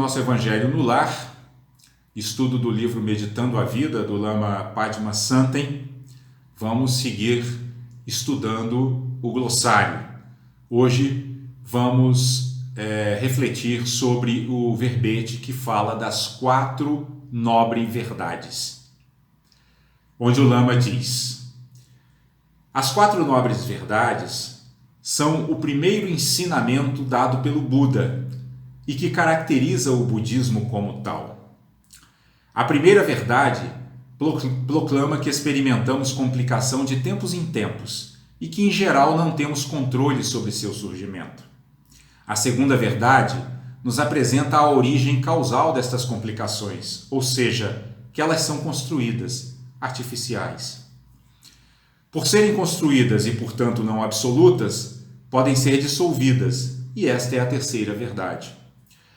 nosso Evangelho no Lar, estudo do livro Meditando a Vida, do Lama Padmasambhava. Vamos seguir estudando o glossário. Hoje vamos refletir sobre o verbete que fala das 4 nobres verdades. Onde o Lama diz: as 4 nobres verdades são o primeiro ensinamento dado pelo Buda e que caracteriza o budismo como tal. A primeira verdade proclama que experimentamos complicação de tempos em tempos e que, em geral, não temos controle sobre seu surgimento. A segunda verdade nos apresenta a origem causal destas complicações, ou seja, que elas são construídas, artificiais. Por serem construídas e, portanto, não absolutas, podem ser dissolvidas, e esta é a terceira verdade.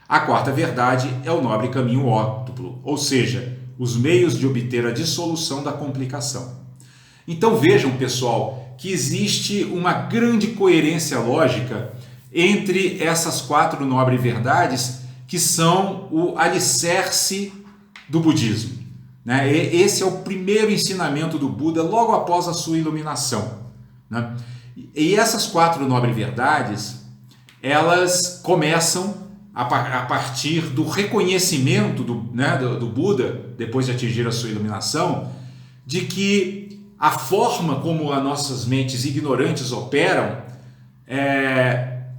A quarta verdade é o nobre caminho óptuplo, ou seja, os meios de obter a dissolução da complicação. Então vejam, pessoal, que existe uma grande coerência lógica entre essas 4 nobres verdades que são o alicerce do budismo, né? Esse é o primeiro ensinamento do Buda logo após a sua iluminação, né? E essas 4 nobres verdades, elas começam a partir do reconhecimento do Buda, depois de atingir a sua iluminação, de que a forma como as nossas mentes ignorantes operam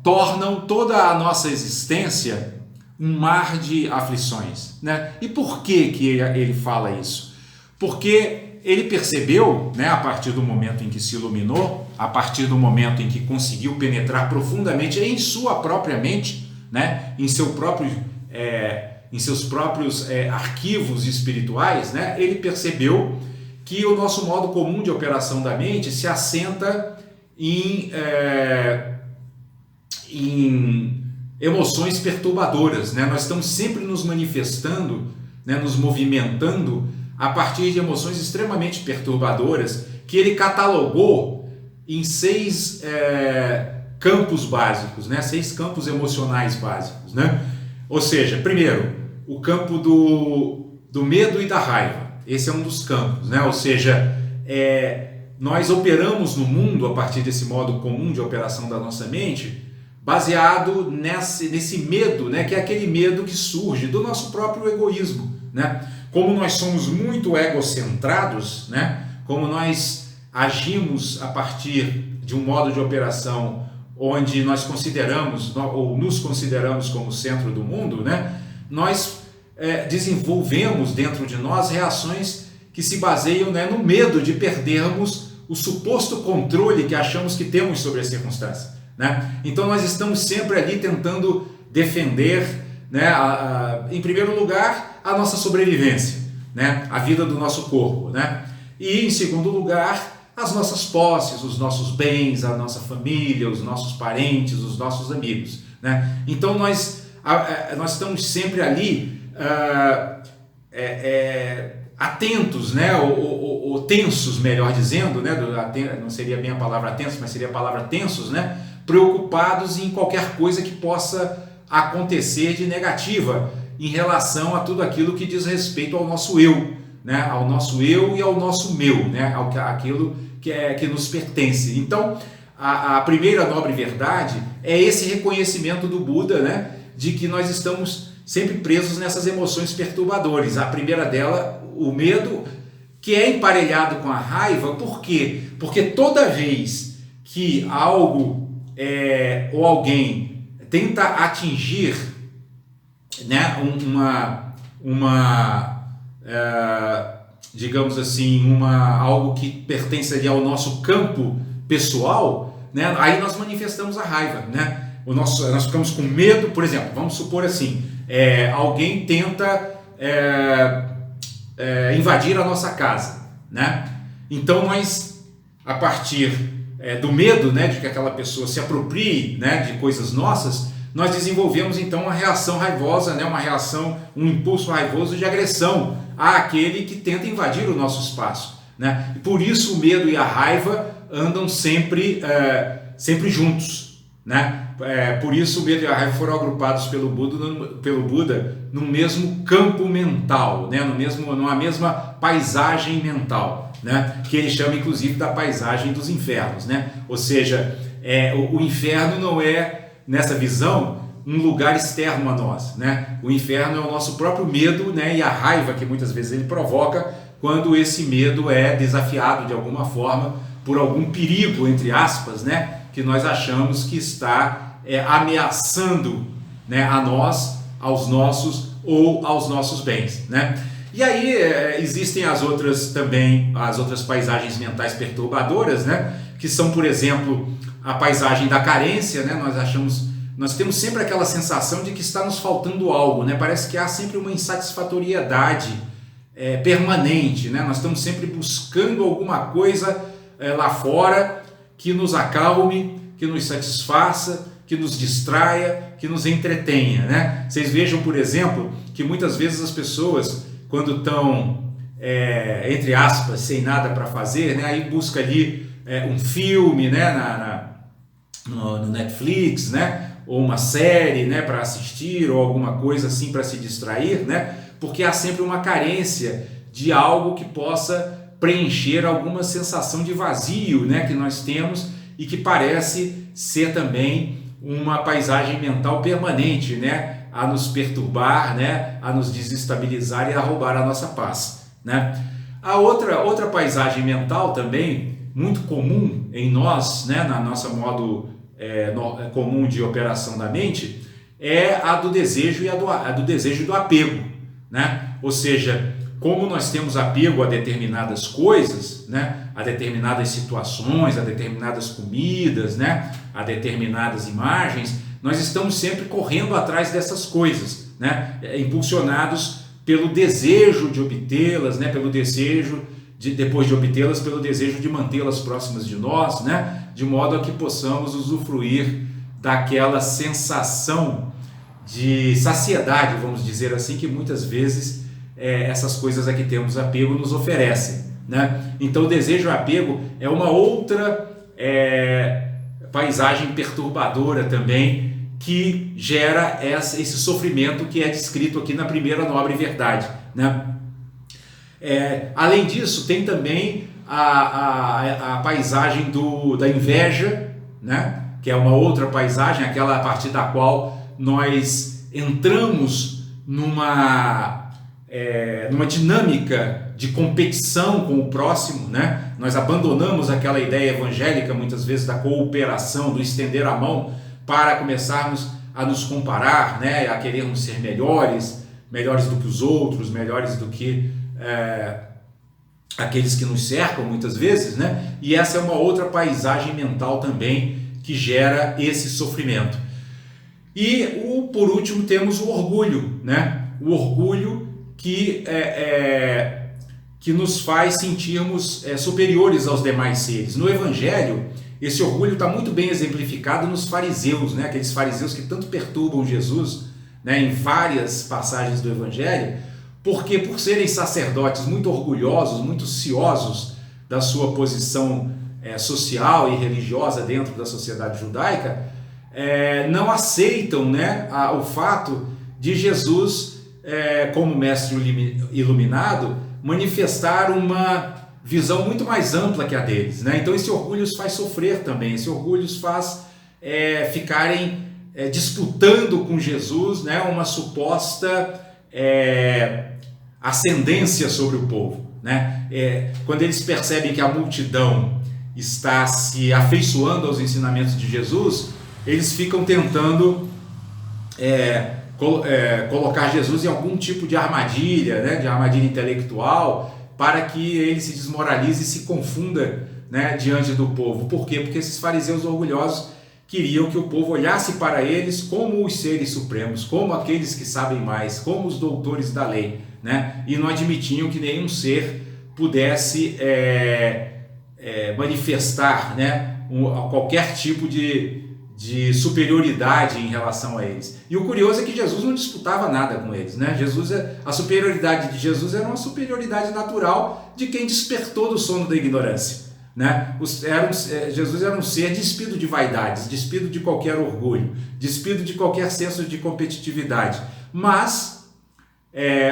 tornam toda a nossa existência um mar de aflições, né? E por que ele fala isso? Porque ele percebeu, né, a partir do momento em que se iluminou, a partir do momento em que conseguiu penetrar profundamente em sua própria mente, né, em seus próprios arquivos espirituais, né, ele percebeu que o nosso modo comum de operação da mente se assenta em emoções perturbadoras, né? Nós estamos sempre nos manifestando, né, nos movimentando a partir de emoções extremamente perturbadoras que ele catalogou em 6 campos básicos, né? 6 campos emocionais básicos, né? Ou seja, primeiro, o campo do medo e da raiva. Esse é um dos campos, né? Ou seja, nós operamos no mundo a partir desse modo comum de operação da nossa mente, baseado nesse medo, né? Que é aquele medo que surge do nosso próprio egoísmo, né? Como nós somos muito egocentrados, né? Como nós agimos a partir de um modo de operação onde nós consideramos ou nos consideramos como centro do mundo, né? Nós desenvolvemos dentro de nós reações que se baseiam, né, no medo de perdermos o suposto controle que achamos que temos sobre a circunstância, né? Então nós estamos sempre ali tentando defender, né, em primeiro lugar, a nossa sobrevivência, né, a vida do nosso corpo, né? E em segundo lugar, as nossas posses, os nossos bens, a nossa família, os nossos parentes, os nossos amigos, né? Então nós estamos sempre ali atentos, né? ou tensos, melhor dizendo, né? Não seria bem a palavra tenso, mas seria a palavra tensos, né? Preocupados em qualquer coisa que possa acontecer de negativa em relação a tudo aquilo que diz respeito ao nosso eu, né? Ao nosso eu e ao nosso meu, né? Aquilo que nos pertence. Então, a primeira nobre verdade é esse reconhecimento do Buda, né? De que nós estamos sempre presos nessas emoções perturbadoras. A primeira dela, o medo, que é emparelhado com a raiva. Por quê? Porque toda vez que algo ou alguém tenta atingir, né, digamos assim, algo que pertence ali ao nosso campo pessoal, né, aí nós manifestamos a raiva, né? Nós ficamos com medo. Por exemplo, vamos supor assim, alguém tenta invadir a nossa casa, né? Então nós, a partir do medo, né, de que aquela pessoa se aproprie, né, de coisas nossas, nós desenvolvemos então uma reação raivosa, né, um impulso raivoso de agressão àquele que tenta invadir o nosso espaço, né? E por isso o medo e a raiva andam sempre juntos, né? Por isso o medo e a raiva foram agrupados pelo Buda no mesmo campo mental, né? Numa mesma paisagem mental, né? Que ele chama inclusive da paisagem dos infernos, né? Ou seja, o inferno não é, nessa visão, um lugar externo a nós, né? O inferno é o nosso próprio medo, né? E a raiva que muitas vezes ele provoca quando esse medo é desafiado de alguma forma por algum perigo, entre aspas, né? Que nós achamos que está ameaçando, né? A nós, aos nossos ou aos nossos bens, né? E aí existem as outras paisagens mentais perturbadoras, né? Que são, por exemplo, a paisagem da carência, né? Nós temos sempre aquela sensação de que está nos faltando algo, né? Parece que há sempre uma insatisfatoriedade permanente, né? Nós estamos sempre buscando alguma coisa lá fora que nos acalme, que nos satisfaça, que nos distraia, que nos entretenha, né? Vocês vejam, por exemplo, que muitas vezes as pessoas, quando estão, entre aspas, sem nada para fazer, né? Aí busca ali um filme, né? No Netflix, né? Ou uma série, né, para assistir, ou alguma coisa assim para se distrair, né? Porque há sempre uma carência de algo que possa preencher alguma sensação de vazio, né, que nós temos e que parece ser também uma paisagem mental permanente, né, a nos perturbar, né, a nos desestabilizar e a roubar a nossa paz, né? A outra paisagem mental também muito comum em nós, né, na nossa modo comum de operação da mente, é a do desejo e a do desejo e do apego, né? Ou seja, como nós temos apego a determinadas coisas, né? A determinadas situações, a determinadas comidas, né? A determinadas imagens, nós estamos sempre correndo atrás dessas coisas, né? Impulsionados pelo desejo de obtê-las, né? Pelo desejo depois de obtê-las, pelo desejo de mantê-las próximas de nós, né? De modo a que possamos usufruir daquela sensação de saciedade, vamos dizer assim, que muitas vezes essas coisas a que temos apego nos oferecem, né? Então o desejo e o apego é uma outra paisagem perturbadora também, que gera esse sofrimento que é descrito aqui na primeira nobre verdade, né? Além disso, tem também a paisagem da inveja, né? Que é uma outra paisagem, aquela a partir da qual nós entramos numa dinâmica de competição com o próximo, né? Nós abandonamos aquela ideia evangélica, muitas vezes, da cooperação, do estender a mão para começarmos a nos comparar, né? A querermos ser melhores do que os outros, melhores do que aqueles que nos cercam muitas vezes, né? E essa é uma outra paisagem mental também que gera esse sofrimento. E por último temos o orgulho, né? O orgulho que nos faz sentirmos superiores aos demais seres. No Evangelho, esse orgulho está muito bem exemplificado nos fariseus, né? Aqueles fariseus que tanto perturbam Jesus, né? Em várias passagens do Evangelho, porque por serem sacerdotes muito orgulhosos, muito ciosos da sua posição social e religiosa dentro da sociedade judaica, não aceitam, né, o fato de Jesus, como mestre iluminado, manifestar uma visão muito mais ampla que a deles, né? Então esse orgulho os faz sofrer também, esse orgulho os faz ficarem disputando com Jesus, né, uma suposta ascendência sobre o povo, né? Quando eles percebem que a multidão está se afeiçoando aos ensinamentos de Jesus, eles ficam tentando colocar Jesus em algum tipo de armadilha, né? De armadilha intelectual, para que ele se desmoralize e se confunda, né? Diante do povo. Por quê? Porque esses fariseus orgulhosos queriam que o povo olhasse para eles como os seres supremos, como aqueles que sabem mais, como os doutores da lei, né? E não admitiam que nenhum ser pudesse manifestar, né, qualquer tipo de superioridade em relação a eles. E o curioso é que Jesus não disputava nada com eles, né? A superioridade de Jesus era uma superioridade natural de quem despertou do sono da ignorância. né? Jesus era um ser despido de vaidades, despido de qualquer orgulho, despido de qualquer senso de competitividade. Mas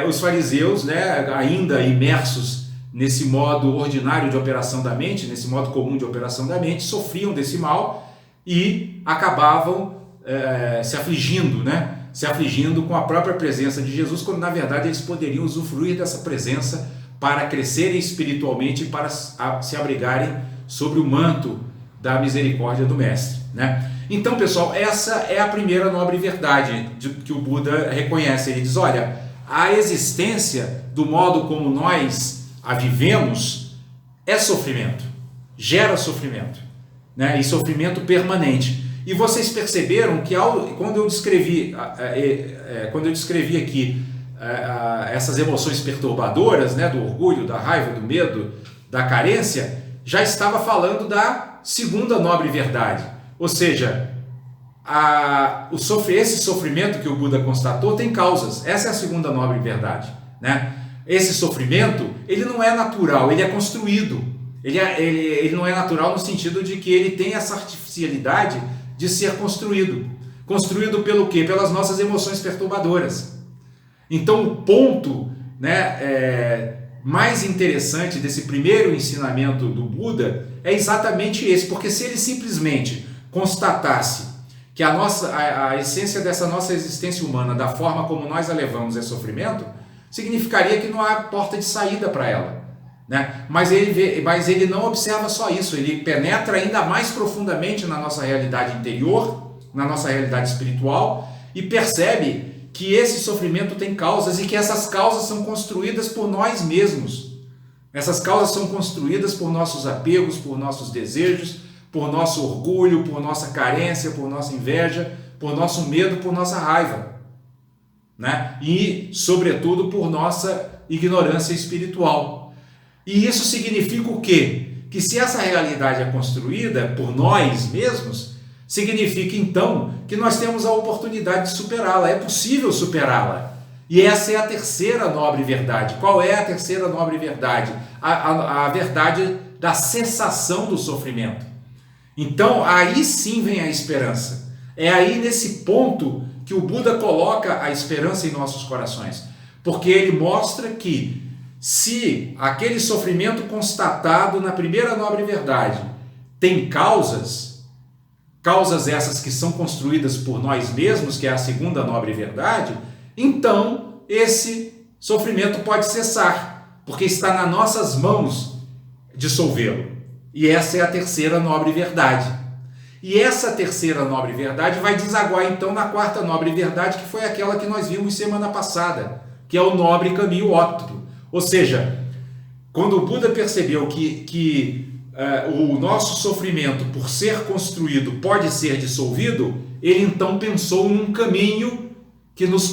os fariseus, né, ainda imersos nesse modo ordinário de operação da mente, nesse modo comum de operação da mente, sofriam desse mal e acabavam se afligindo, né? Se afligindo com a própria presença de Jesus, quando na verdade eles poderiam usufruir dessa presença para crescerem espiritualmente e para se abrigarem sobre o manto da misericórdia do Mestre, né? Então, pessoal, essa é a primeira nobre verdade que o Buda reconhece. Ele diz, olha, a existência do modo como nós a vivemos é sofrimento, gera sofrimento, né? E sofrimento permanente. E vocês perceberam que quando eu descrevi aqui essas emoções perturbadoras, né, do orgulho, da raiva, do medo, da carência, já estava falando da segunda nobre verdade. Ou seja, esse sofrimento que o Buda constatou tem causas. Essa é a segunda nobre verdade, né? Esse sofrimento, ele não é natural, ele é construído. Ele não é natural no sentido de que ele tem essa artificialidade de ser construído. Construído pelo quê? Pelas nossas emoções perturbadoras. Então, o ponto, né, mais interessante desse primeiro ensinamento do Buda é exatamente esse, porque se ele simplesmente constatasse que a essência dessa nossa existência humana, da forma como nós a levamos, é sofrimento, significaria que não há porta de saída para ela, né? Mas ele não observa só isso, ele penetra ainda mais profundamente na nossa realidade interior, na nossa realidade espiritual, e percebe que esse sofrimento tem causas e que essas causas são construídas por nós mesmos. Essas causas são construídas por nossos apegos, por nossos desejos, por nosso orgulho, por nossa carência, por nossa inveja, por nosso medo, por nossa raiva, né? E, sobretudo, por nossa ignorância espiritual. E isso significa o quê? Que se essa realidade é construída por nós mesmos, significa então que nós temos a oportunidade de superá-la, é possível superá-la. E essa é a terceira nobre verdade. Qual é a terceira nobre verdade? A verdade da cessação do sofrimento. Então, aí sim vem a esperança. É aí nesse ponto que o Buda coloca a esperança em nossos corações. Porque ele mostra que se aquele sofrimento constatado na primeira nobre verdade tem causas essas que são construídas por nós mesmos, que é a segunda nobre verdade, então esse sofrimento pode cessar, porque está nas nossas mãos dissolvê-lo. E essa é a terceira nobre verdade. E essa terceira nobre verdade vai desaguar então na quarta nobre verdade, que foi aquela que nós vimos semana passada, que é o nobre caminho óptimo. Ou seja, quando o Buda percebeu que o nosso sofrimento, por ser construído, pode ser dissolvido, ele então pensou num caminho que nos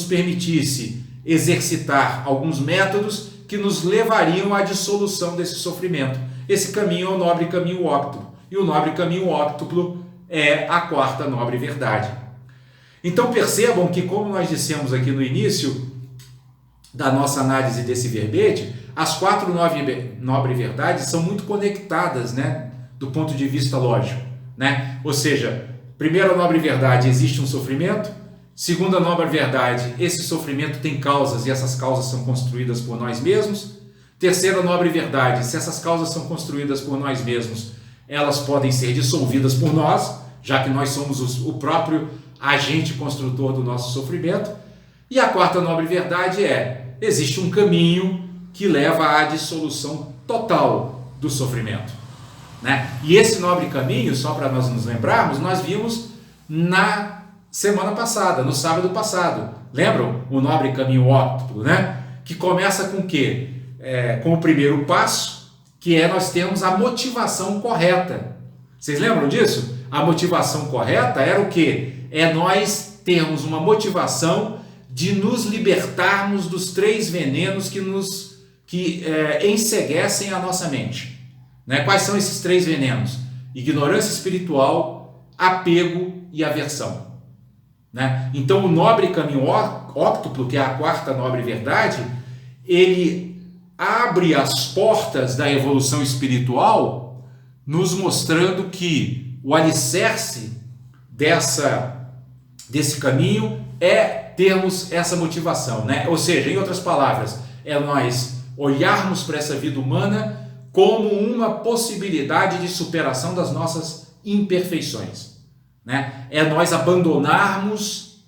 permitisse exercitar alguns métodos que nos levariam à dissolução desse sofrimento. Esse caminho é o nobre caminho óptimo. E o nobre caminho óptuplo é a quarta nobre verdade. Então percebam que, como nós dissemos aqui no início da nossa análise desse verbete, as quatro nobre verdades são muito conectadas, né, do ponto de vista lógico, né? Ou seja, primeira nobre verdade, existe um sofrimento. Segunda nobre verdade, esse sofrimento tem causas e essas causas são construídas por nós mesmos. Terceira nobre verdade, se essas causas são construídas por nós mesmos, elas podem ser dissolvidas por nós, já que nós somos o próprio agente construtor do nosso sofrimento. E a quarta nobre verdade existe um caminho que leva à dissolução total do sofrimento, né? E esse nobre caminho, só para nós nos lembrarmos, nós vimos na semana passada, no sábado passado. Lembram? O nobre caminho óptimo, né? Que começa com o quê? Com o primeiro passo, que é nós termos a motivação correta. Vocês lembram disso? A motivação correta era o quê? É nós termos uma motivação de nos libertarmos dos três venenos que enceguecem a nossa mente, né? Quais são esses três venenos? Ignorância espiritual, apego e aversão, né? Então o nobre caminho óptuplo, que é a quarta nobre verdade, ele abre as portas da evolução espiritual, nos mostrando que o alicerce desse caminho é termos essa motivação, né? Ou seja, em outras palavras, é nós olharmos para essa vida humana como uma possibilidade de superação das nossas imperfeições, né? É nós abandonarmos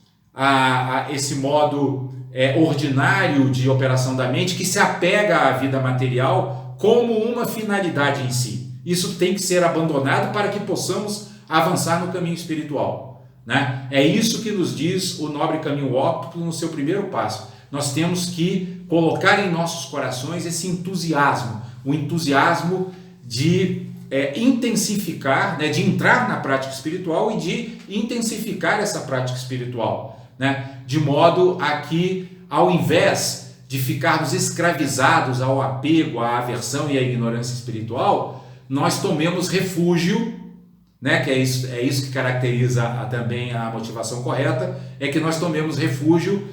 esse modo ordinário de operação da mente que se apega à vida material como uma finalidade em si. Isso tem que ser abandonado para que possamos avançar no caminho espiritual, né? É isso que nos diz o Nobre Caminho Óptico no seu primeiro passo. Nós temos que colocar em nossos corações esse entusiasmo, o entusiasmo de intensificar, né, de entrar na prática espiritual e de intensificar essa prática espiritual, né, de modo a que, ao invés de ficarmos escravizados ao apego, à aversão e à ignorância espiritual, nós tomemos refúgio, né, que é isso que caracteriza também a motivação correta, é que nós tomemos refúgio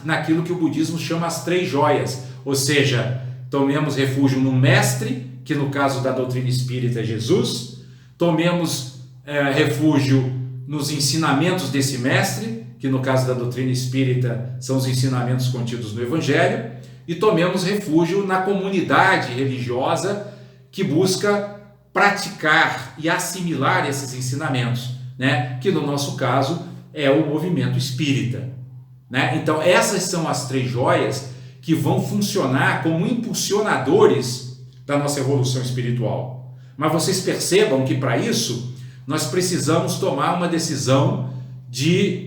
naquilo que o budismo chama as três joias, ou seja, tomemos refúgio no mestre, que no caso da doutrina espírita é Jesus, tomemos refúgio nos ensinamentos desse mestre, que no caso da doutrina espírita são os ensinamentos contidos no Evangelho, e tomemos refúgio na comunidade religiosa que busca praticar e assimilar esses ensinamentos, né? Que no nosso caso é o movimento espírita, né? Então essas são as três joias que vão funcionar como impulsionadores da nossa evolução espiritual. Mas vocês percebam que para isso nós precisamos tomar uma decisão de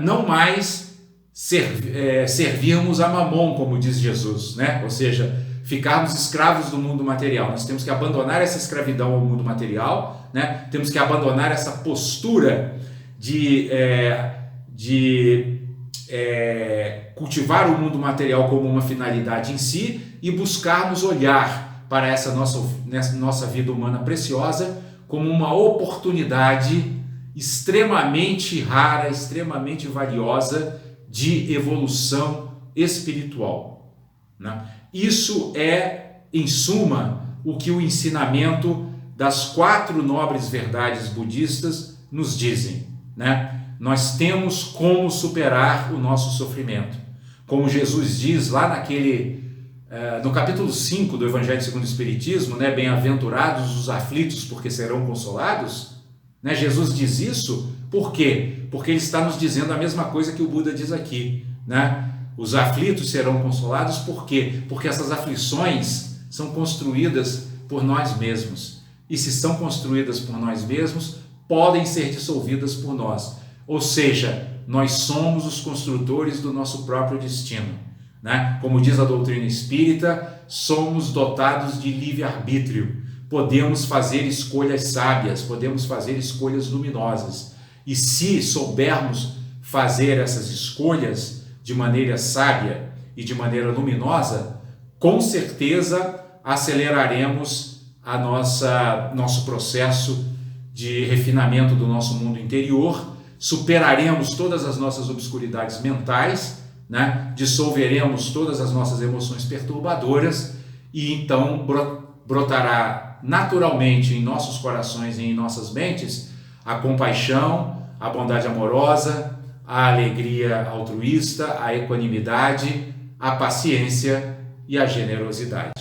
não mais servirmos a Mamon, como diz Jesus, né? Ou seja, ficarmos escravos do mundo material. Nós temos que abandonar essa escravidão ao mundo material, né? Temos que abandonar essa postura de cultivar o mundo material como uma finalidade em si e buscarmos olhar para essa nossa vida humana preciosa como uma oportunidade extremamente rara, extremamente valiosa de evolução espiritual, né? Isso é, em suma, o que o ensinamento das 4 nobres verdades budistas nos dizem, né? Nós temos como superar o nosso sofrimento. Como Jesus diz lá no capítulo 5 do Evangelho segundo o Espiritismo, né? Bem-aventurados os aflitos, porque serão consolados, né? Jesus diz isso, por quê? Porque ele está nos dizendo a mesma coisa que o Buda diz aqui, né? Os aflitos serão consolados, por quê? Porque essas aflições são construídas por nós mesmos. E se são construídas por nós mesmos, podem ser dissolvidas por nós. Ou seja, nós somos os construtores do nosso próprio destino, né? Como diz a doutrina espírita, somos dotados de livre-arbítrio. Podemos fazer escolhas sábias, podemos fazer escolhas luminosas. E se soubermos fazer essas escolhas de maneira sábia e de maneira luminosa, com certeza aceleraremos nosso processo de refinamento do nosso mundo interior, superaremos todas as nossas obscuridades mentais, né? Dissolveremos todas as nossas emoções perturbadoras e então brotará naturalmente em nossos corações e em nossas mentes a compaixão, a bondade amorosa, a alegria altruísta, a equanimidade, a paciência e a generosidade.